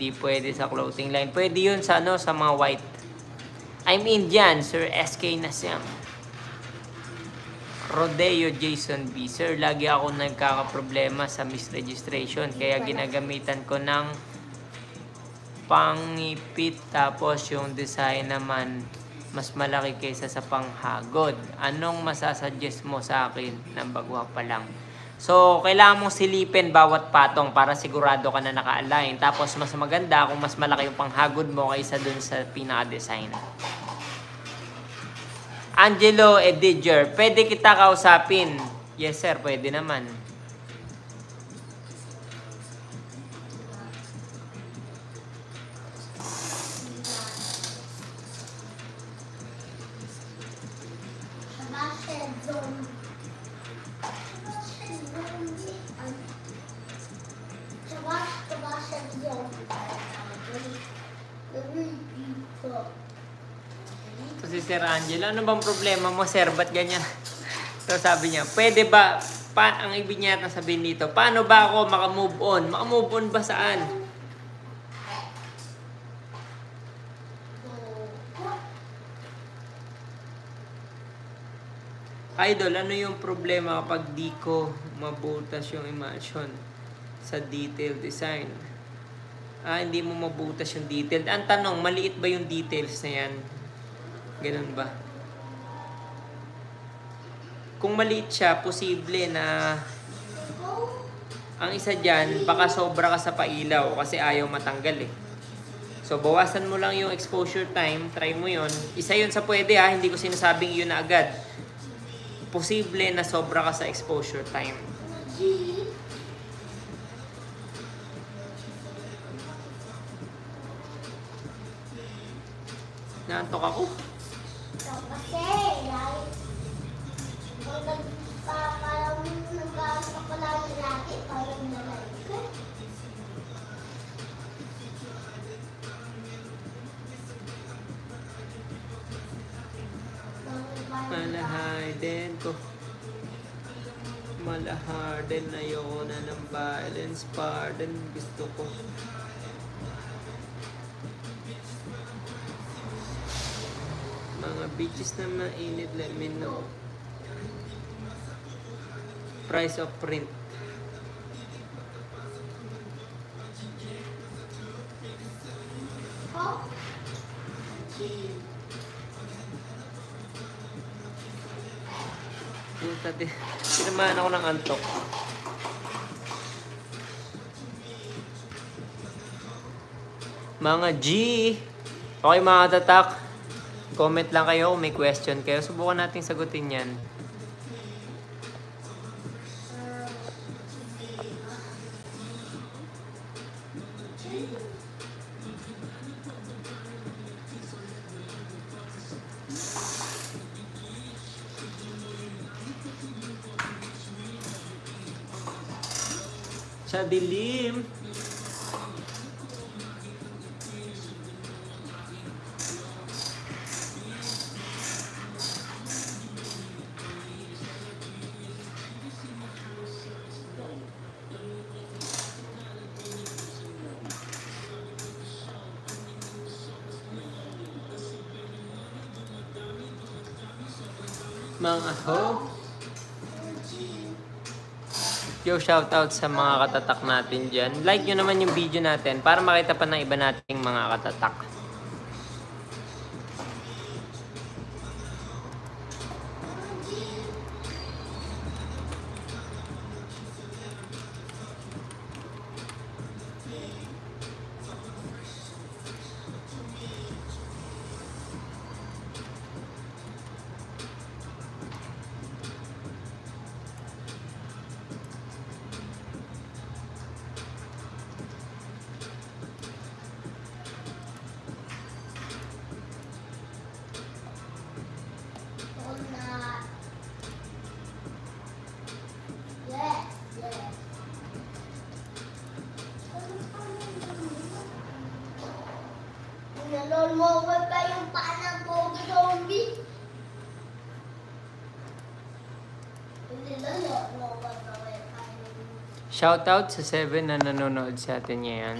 Di pwede sa clothing line. Pwede yun sa ano, sa mga white. I'm Indian, Sir SK Nasyam. Rodeo Jason B. Sir, lagi ako nagkakaproblema sa misregistration. Kaya ginagamitan ko ng pangipit. Tapos yung design naman mas malaki kaysa sa panghagod. Anong masasuggest mo sa akin ng bagwa pa lang? So, kailangan mong silipin bawat patong para sigurado ka na naka-align. Tapos, mas maganda kung mas malaki yung panghagod mo kaysa dun sa pinaka-design. Angelo Ediger, pwede kita kausapin? Yes, sir, pwede naman. Si Sir Angelo, ano bang problema mo, sir? Ba't ganyan? So sabi niya, pwede ba, ang ibig niya na sabihin dito, paano ba ako makamove on? Makamove on ba saan? Idol, ano yung problema kapag di ko mabutas yung emulsion sa detail design? Hindi mo mabutas yung detail. Ang tanong, maliit ba yung details na yan? Ganun ba? Kung maliit siya, posible na ang isa dyan, baka sobra ka sa pailaw kasi ayaw matanggal eh. So, bawasan mo lang yung exposure time. Try mo yon. Isa yun sa pwede ha. Hindi ko sinasabing yun na agad. Posible na sobra ka sa exposure time. Naantok ako. Kasi, dahil pag nagkakas ka pala lagi, parang nalalik ka. Malaharden ko. Malaharden, ayoko na ng violence. Pardon, gusto ko. Mga beaches na mainit, let me know. Price of print. Sinamahan ako ng antok. Mga G. Okay mga tatak. Comment lang kayo kung may question kayo. Subukan natin sagutin yan. Sa dilim. Mga ho. Yo, shoutout sa mga katatak natin dyan. Like nyo naman yung video natin para makita pa ng iba nating mga katatak. Nalol mo ko pa yung paa ng Pogi Zombie. Shoutout sa 7 na nanonood sa atin ngayon.